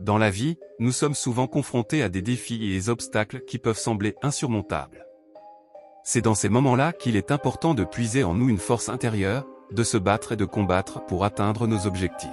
Dans la vie, nous sommes souvent confrontés à des défis et des obstacles qui peuvent sembler insurmontables. C'est dans ces moments-là qu'il est important de puiser en nous une force intérieure, de se battre et de combattre pour atteindre nos objectifs.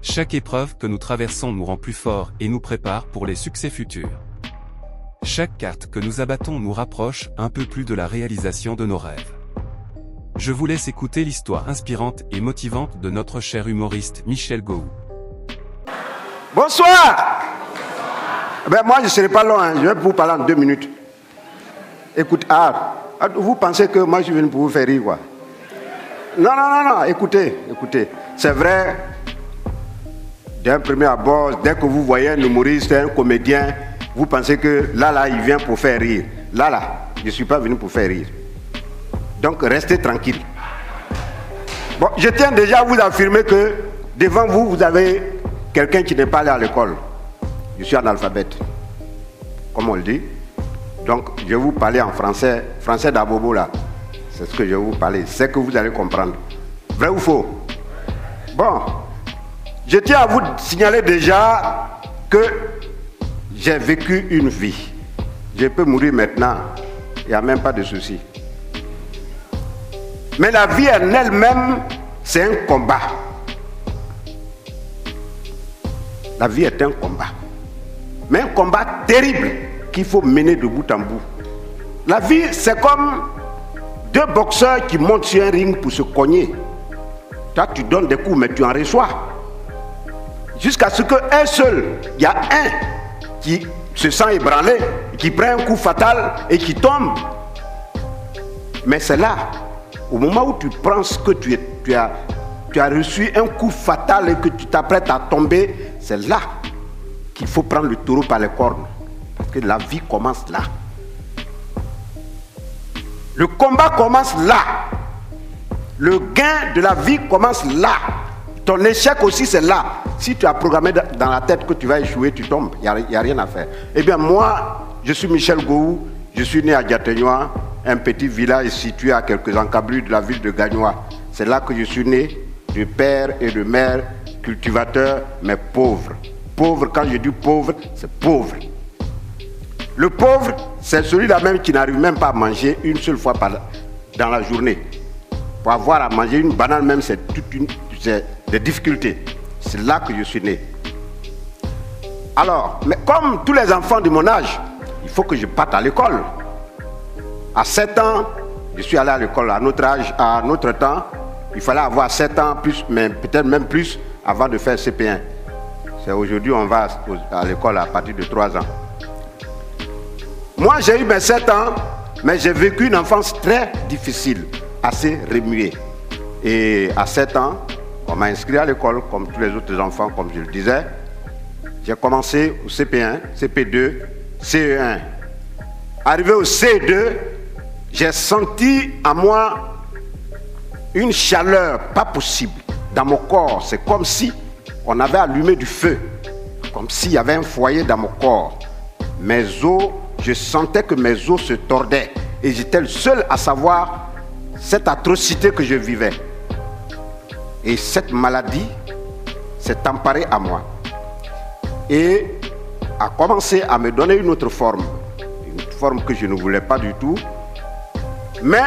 Chaque épreuve que nous traversons nous rend plus forts et nous prépare pour les succès futurs. Chaque carte que nous abattons nous rapproche un peu plus de la réalisation de nos rêves. Je vous laisse écouter l'histoire inspirante et motivante de notre cher humoriste Michel Gou. Bonsoir. Moi je ne serai pas long, je vais vous parler en 2 minutes. Écoute, vous pensez que moi je suis venu pour vous faire rire quoi? Non, écoutez. C'est vrai, d'un premier abord, dès que vous voyez un humoriste, un comédien, vous pensez que là, il vient pour faire rire. Là, je ne suis pas venu pour faire rire. Donc, restez tranquille. Bon, je tiens déjà à vous affirmer que devant vous, vous avez quelqu'un qui n'est pas allé à l'école. Je suis analphabète, comme on le dit. Donc, je vais vous parler en français d'Abobo là. C'est ce que je vais vous parler. C'est que vous allez comprendre. Vrai ou faux? Bon, je tiens à vous signaler déjà que j'ai vécu une vie. Je peux mourir maintenant. Il n'y a même pas de souci. Mais la vie en elle-même, c'est un combat. La vie est un combat. Mais un combat terrible qu'il faut mener de bout en bout. La vie, c'est comme 2 boxeurs qui montent sur un ring pour se cogner. Toi, tu donnes des coups, mais tu en reçois. Jusqu'à ce qu'un seul, il y a un qui se sent ébranlé, qui prend un coup fatal et qui tombe. Mais c'est là, au moment où tu penses que tu as reçu un coup fatal et que tu t'apprêtes à tomber, c'est là qu'il faut prendre le taureau par les cornes. Parce que la vie commence là. Le combat commence là. Le gain de la vie commence là. Ton échec aussi, c'est là. Si tu as programmé dans la tête que tu vas échouer, tu tombes. Il n'y a rien à faire. Eh bien, moi, je suis Michel Gou. Je suis né à Diateignois, un petit village situé à quelques encablures de la ville de Gagnois. C'est là que je suis né, de père et de mère, cultivateurs, mais pauvres. Pauvre, quand je dis pauvre, c'est pauvre. Le pauvre, c'est celui-là même qui n'arrive même pas à manger une seule fois dans la journée. Pour avoir à manger une banane même, c'est des difficultés. C'est là que je suis né. Alors, mais comme tous les enfants de mon âge, il faut que je parte à l'école. À 7 ans, je suis allé à l'école. À notre âge, à notre temps, il fallait avoir 7 ans, plus, mais peut-être même plus, avant de faire CP1. C'est aujourd'hui, on va à l'école à partir de 3 ans. Moi, j'ai eu mes 7 ans, mais j'ai vécu une enfance très difficile, assez remuée. Et à 7 ans, on m'a inscrit à l'école, comme tous les autres enfants, comme je le disais. J'ai commencé au CP1, CP2, CE1. Arrivé au CE2, j'ai senti en moi une chaleur pas possible dans mon corps. C'est comme si on avait allumé du feu, comme s'il y avait un foyer dans mon corps. Mes os, je sentais que mes os se tordaient et j'étais le seul à savoir cette atrocité que je vivais. Et cette maladie s'est emparée à moi et a commencé à me donner une autre forme que je ne voulais pas du tout. Mais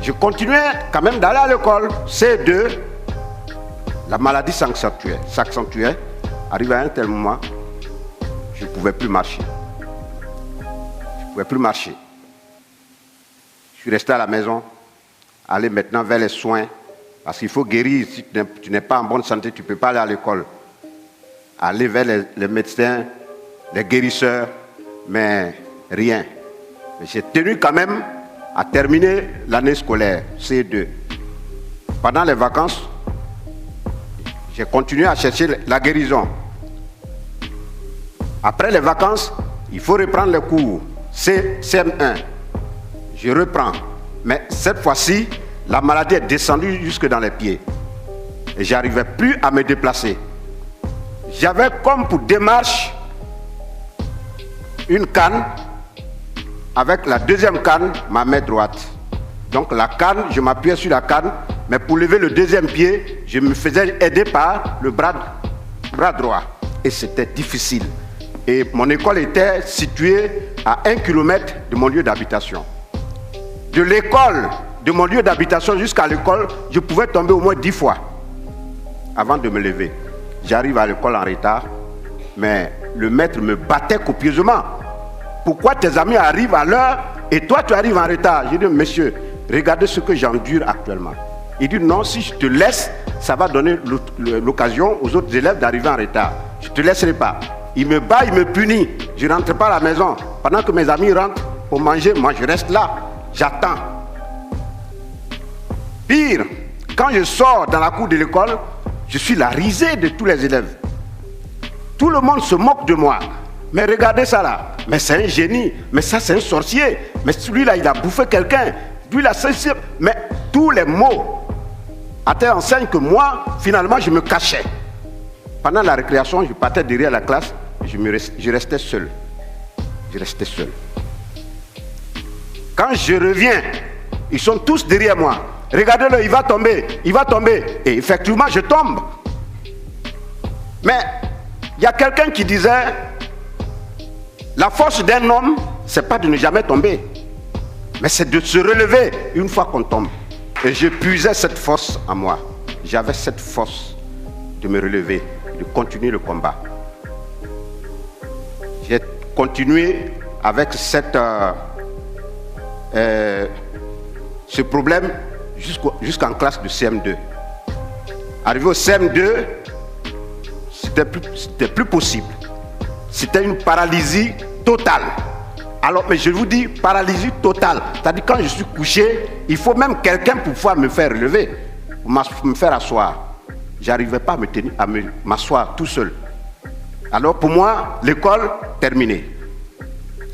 je continuais quand même d'aller à l'école. C2, la maladie s'accentuait. Arrivé à un tel moment, je ne pouvais plus marcher. Je suis resté à la maison, aller maintenant vers les soins. Parce qu'il faut guérir. Si tu n'es pas en bonne santé, tu ne peux pas aller à l'école. Aller vers les médecins, les guérisseurs, mais rien. Mais j'ai tenu quand même à terminer l'année scolaire, C2. Pendant les vacances, j'ai continué à chercher la guérison. Après les vacances, il faut reprendre les cours, CM1. Je reprends. Mais cette fois-ci, la maladie est descendue jusque dans les pieds. Et je n'arrivais plus à me déplacer. J'avais comme pour démarche une canne, avec la deuxième canne, ma main droite. Donc la canne, je m'appuyais sur la canne, mais pour lever le deuxième pied, je me faisais aider par le bras droit. et c'était difficile. Et mon école était située à 1 kilomètre de mon lieu d'habitation. De l'école, de mon lieu d'habitation jusqu'à l'école, je pouvais tomber au moins 10 fois avant de me lever. J'arrive à l'école en retard, mais le maître me battait copieusement. Pourquoi tes amis arrivent à l'heure et toi tu arrives en retard? J'ai dit, monsieur, regardez ce que j'endure actuellement. Il dit, non, si je te laisse, ça va donner l'occasion aux autres élèves d'arriver en retard. Je ne te laisserai pas. Il me bat, il me punit. Je ne rentre pas à la maison. Pendant que mes amis rentrent pour manger, moi je reste là. J'attends. Pire, quand je sors dans la cour de l'école, je suis la risée de tous les élèves. Tout le monde se moque de moi. Mais regardez ça là. Mais c'est un génie. Mais ça c'est un sorcier. Mais celui-là il a bouffé quelqu'un. Lui-là c'est... Mais tous les mots à telle enseigne que moi, finalement, je me cachais. Pendant la récréation, je partais derrière la classe. Je restais seul. Je restais seul. Quand je reviens, ils sont tous derrière moi. Regardez-le, il va tomber, il va tomber. Et effectivement, je tombe. Mais il y a quelqu'un qui disait, la force d'un homme, c'est pas de ne jamais tomber, mais c'est de se relever une fois qu'on tombe. Et je puisais cette force en moi. J'avais cette force de me relever, de continuer le combat. J'ai continué avec ce problème jusqu'en classe de CM2. Arrivé au CM2, c'était plus possible. C'était une paralysie totale. Alors, mais je vous dis, paralysie totale. C'est-à-dire, quand je suis couché, il faut même quelqu'un pour pouvoir me faire relever, pour me faire asseoir. Je n'arrivais pas à m'asseoir tout seul. Alors, pour moi, l'école, terminée.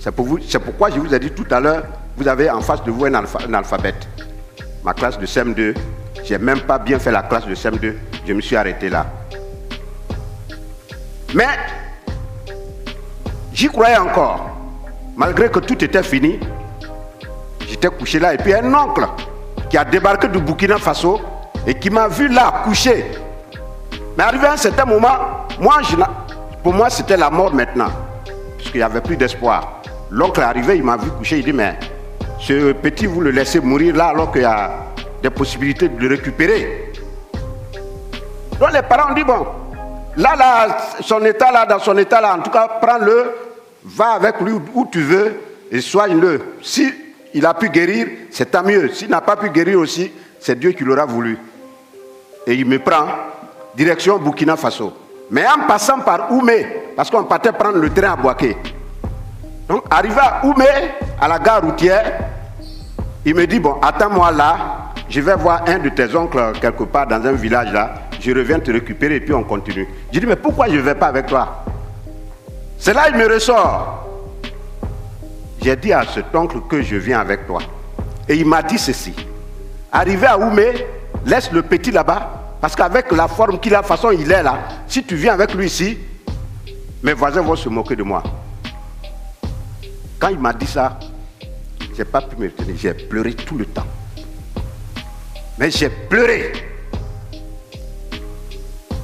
C'est pourquoi je vous ai dit tout à l'heure, vous avez en face de vous un alphabète. Ma classe de CM2, je n'ai même pas bien fait la classe de CM2, je me suis arrêté là. Mais, j'y croyais encore. Malgré que tout était fini, j'étais couché là. Et puis un oncle qui a débarqué du Burkina Faso et qui m'a vu là, couché. Mais arrivé à un certain moment, pour moi c'était la mort maintenant, puisqu'il n'y avait plus d'espoir. L'oncle est arrivé, il m'a vu couché, il dit, mais ce petit, vous le laissez mourir là alors qu'il y a des possibilités de le récupérer. Donc les parents ont dit, bon, là, dans son état là, en tout cas, prends-le, va avec lui où tu veux et soigne-le. Si il a pu guérir, c'est tant mieux. S'il n'a pas pu guérir aussi, c'est Dieu qui l'aura voulu. Et il me prend, direction Burkina Faso. Mais en passant par Oumé, parce qu'on partait prendre le train à Bouaké. Donc, arrivé à Oumé, à la gare routière, il me dit, bon, attends-moi là, je vais voir un de tes oncles quelque part dans un village là, je reviens te récupérer et puis on continue. Je dis, mais pourquoi je ne vais pas avec toi? C'est là il me ressort. J'ai dit à cet oncle que je viens avec toi. Et il m'a dit ceci. Arrivé à Oumé, laisse le petit là-bas, parce qu'avec la forme qu'il a, de toute façon il est là. Si tu viens avec lui ici, mes voisins vont se moquer de moi. Quand il m'a dit ça, je n'ai pas pu me retenir. J'ai pleuré tout le temps. Mais j'ai pleuré.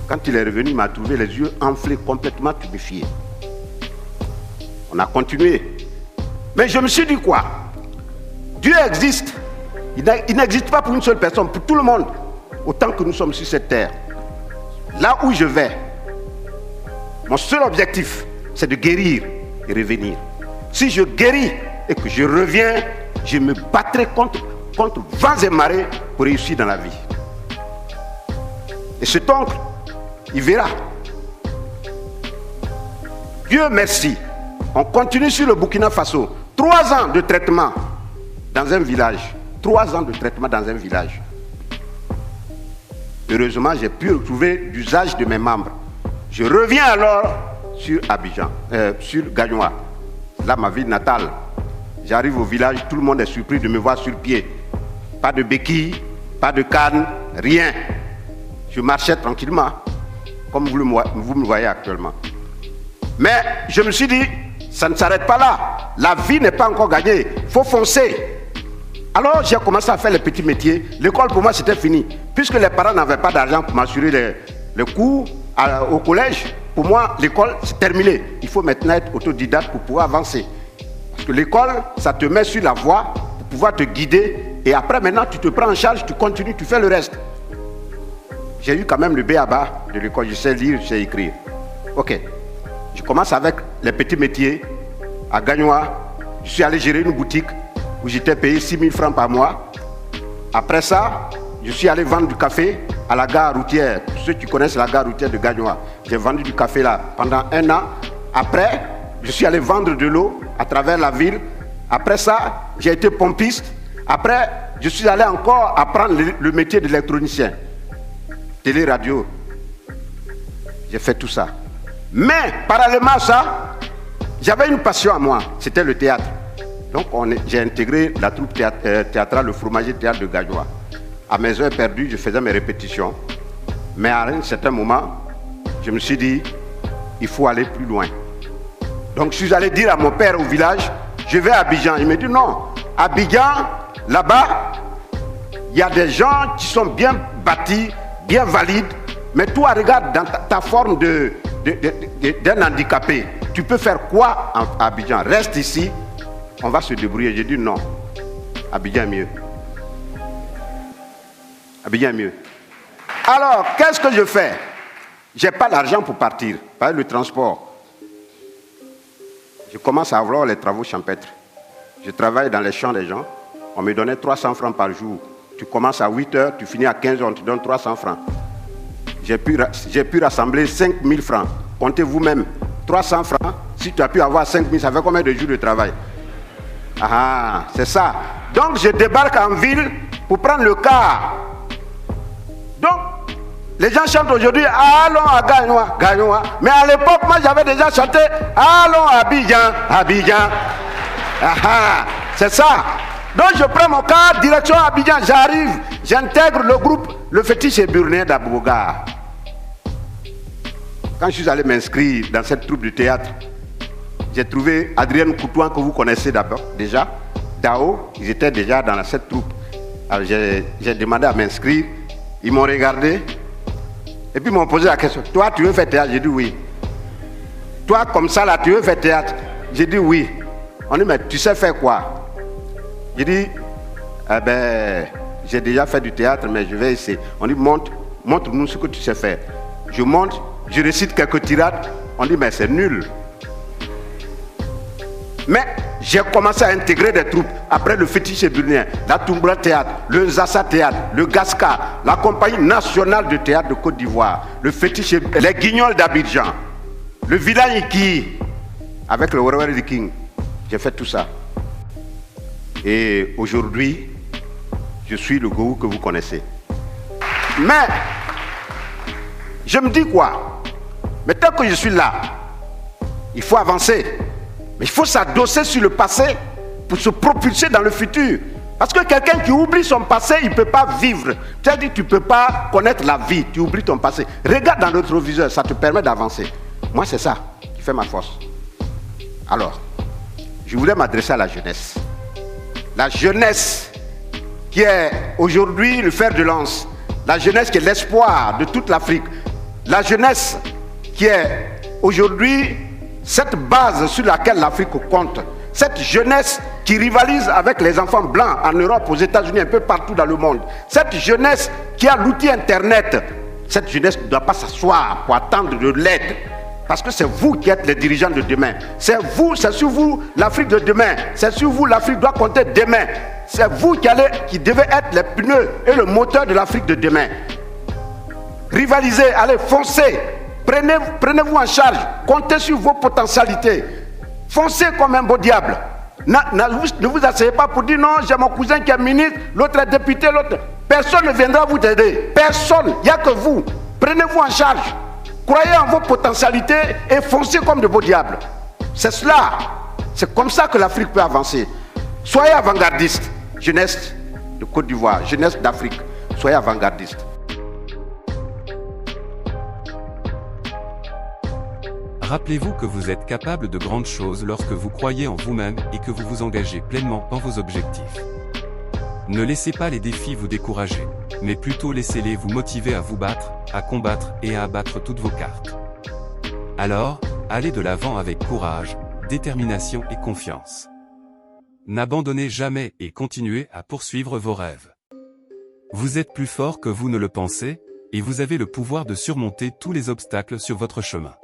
Quand il est revenu, il m'a trouvé les yeux enflés, complètement tuméfiés. On a continué. Mais je me suis dit quoi? Dieu existe. Il n'existe pas pour une seule personne, pour tout le monde. Autant que nous sommes sur cette terre. Là où je vais, mon seul objectif, c'est de guérir et revenir. Si je guéris et que je reviens, je me battrai contre vents et marées pour réussir dans la vie. Et cet oncle, il verra. Dieu merci. On continue sur le Burkina Faso. 3 ans de traitement dans un village. 3 ans de traitement dans un village. Heureusement, j'ai pu retrouver l'usage de mes membres. Je reviens alors sur Abidjan, sur Gagnoa. Là, ma ville natale. J'arrive au village, tout le monde est surpris de me voir sur pied. Pas de béquilles, pas de canne, rien. Je marchais tranquillement, comme vous me voyez actuellement. Mais je me suis dit, ça ne s'arrête pas là. La vie n'est pas encore gagnée. Il faut foncer. Alors j'ai commencé à faire les petits métiers. L'école pour moi c'était fini. Puisque les parents n'avaient pas d'argent pour m'assurer les cours au collège, pour moi, l'école, c'est terminé. Il faut maintenant être autodidacte pour pouvoir avancer. Parce que l'école, ça te met sur la voie pour pouvoir te guider. Et après, maintenant, tu te prends en charge, tu continues, tu fais le reste. J'ai eu quand même le b.a.-ba de l'école. Je sais lire, je sais écrire. Ok. Je commence avec les petits métiers à Gagnoa. Je suis allé gérer une boutique où j'étais payé 6 000 francs par mois. Après ça, je suis allé vendre du café à la gare routière. Pour ceux qui connaissent la gare routière de Gagnoa, j'ai vendu du café là pendant 1 an. Après, je suis allé vendre de l'eau à travers la ville. Après ça, j'ai été pompiste. Après, je suis allé encore apprendre le métier d'électronicien. Télé, radio. J'ai fait tout ça. Mais, parallèlement à ça, j'avais une passion à moi. C'était le théâtre. Donc, j'ai intégré la troupe théâtrale, le Fromager Théâtre de Gagnoa. À mes heures perdues, je faisais mes répétitions. Mais à un certain moment, je me suis dit, il faut aller plus loin. Donc, je suis allé dire à mon père au village, je vais à Abidjan. Il me dit, non, Abidjan, là-bas, il y a des gens qui sont bien bâtis, bien valides. Mais toi, regarde dans ta forme d'un handicapé. Tu peux faire quoi à Abidjan? Reste ici, on va se débrouiller. J'ai dit non, Abidjan est mieux. Abidjan est mieux. Alors, qu'est-ce que je fais? Je n'ai pas l'argent pour partir, pas le transport. Je commence à avoir les travaux champêtres. Je travaille dans les champs des gens. On me donnait 300 francs par jour. Tu commences à 8 heures, tu finis à 15 heures, on te donne 300 francs. J'ai pu rassembler 5 000 francs. Comptez vous-même, 300 francs. Si tu as pu avoir 5 000, ça fait combien de jours de travail? Ah, c'est ça. Donc, je débarque en ville pour prendre le car. Donc, les gens chantent aujourd'hui, allons à Gagnoa, Gagnoa. Mais à l'époque, moi, j'avais déjà chanté, allons à Abidjan, Abidjan. Ah, c'est ça. Donc, je prends mon car, direction Abidjan, j'arrive, j'intègre le groupe, le fétiche Burné d'Abouga. Quand je suis allé m'inscrire dans cette troupe de théâtre, j'ai trouvé Adrien Coutouan, que vous connaissez d'abord, déjà. Dao, ils étaient déjà dans cette troupe. Alors j'ai demandé à m'inscrire, ils m'ont regardé, et puis ils m'ont posé la question, toi tu veux faire théâtre? J'ai dit oui. Toi comme ça là, tu veux faire théâtre? J'ai dit oui. On dit mais tu sais faire quoi? J'ai dit, eh ben, j'ai déjà fait du théâtre, mais je vais essayer. On dit montre-nous ce que tu sais faire. Je montre, je récite quelques tirades, on dit mais c'est nul. Mais j'ai commencé à intégrer des troupes. Après le fétiche burnéen, la Toumbra Théâtre, le Zassa Théâtre, le Gasca, la Compagnie nationale de théâtre de Côte d'Ivoire, le fétiche, les Guignols d'Abidjan, le Vilaïki, avec le Warrior King. J'ai fait tout ça. Et aujourd'hui, je suis le gourou que vous connaissez. Mais, je me dis quoi? Mais tant que je suis là, il faut avancer. Mais il faut s'adosser sur le passé pour se propulser dans le futur. Parce que quelqu'un qui oublie son passé, il ne peut pas vivre. C'est-à-dire que tu ne peux pas connaître la vie, tu oublies ton passé. Regarde dans le rétroviseur, ça te permet d'avancer. Moi, c'est ça qui fait ma force. Alors, je voulais m'adresser à la jeunesse. La jeunesse qui est aujourd'hui le fer de lance. La jeunesse qui est l'espoir de toute l'Afrique. La jeunesse qui est aujourd'hui cette base sur laquelle l'Afrique compte. Cette jeunesse qui rivalise avec les enfants blancs en Europe, aux États-Unis, un peu partout dans le monde. Cette jeunesse qui a l'outil Internet. Cette jeunesse ne doit pas s'asseoir pour attendre de l'aide. Parce que c'est vous qui êtes les dirigeants de demain. C'est vous, c'est sur vous l'Afrique de demain. C'est sur vous l'Afrique doit compter demain. C'est vous qui devez être les pneus et le moteur de l'Afrique de demain. Rivalisez, allez, foncez. Prenez-vous en charge. Comptez sur vos potentialités. Foncez comme un beau diable. Ne vous asseyez pas pour dire non, j'ai mon cousin qui est ministre, l'autre est député, l'autre. Personne ne viendra vous aider. Personne. Il n'y a que vous. Prenez-vous en charge. Croyez en vos potentialités et foncez comme de beaux diables. C'est cela. C'est comme ça que l'Afrique peut avancer. Soyez avant-gardistes. Jeunesse de Côte d'Ivoire, jeunesse d'Afrique. Soyez avant-gardistes. Rappelez-vous que vous êtes capable de grandes choses lorsque vous croyez en vous-même et que vous vous engagez pleinement dans vos objectifs. Ne laissez pas les défis vous décourager, mais plutôt laissez-les vous motiver à vous battre, à combattre et à abattre toutes vos cartes. Alors, allez de l'avant avec courage, détermination et confiance. N'abandonnez jamais et continuez à poursuivre vos rêves. Vous êtes plus fort que vous ne le pensez, et vous avez le pouvoir de surmonter tous les obstacles sur votre chemin.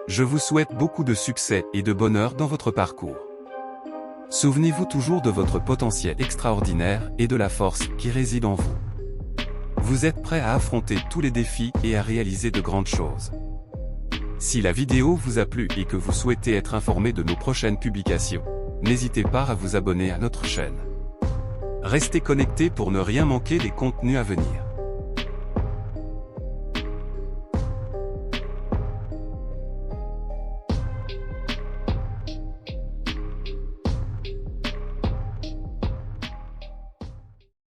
Je vous souhaite beaucoup de succès et de bonheur dans votre parcours. Souvenez-vous toujours de votre potentiel extraordinaire et de la force qui réside en vous. Vous êtes prêt à affronter tous les défis et à réaliser de grandes choses. Si la vidéo vous a plu et que vous souhaitez être informé de nos prochaines publications, n'hésitez pas à vous abonner à notre chaîne. Restez connectés pour ne rien manquer des contenus à venir.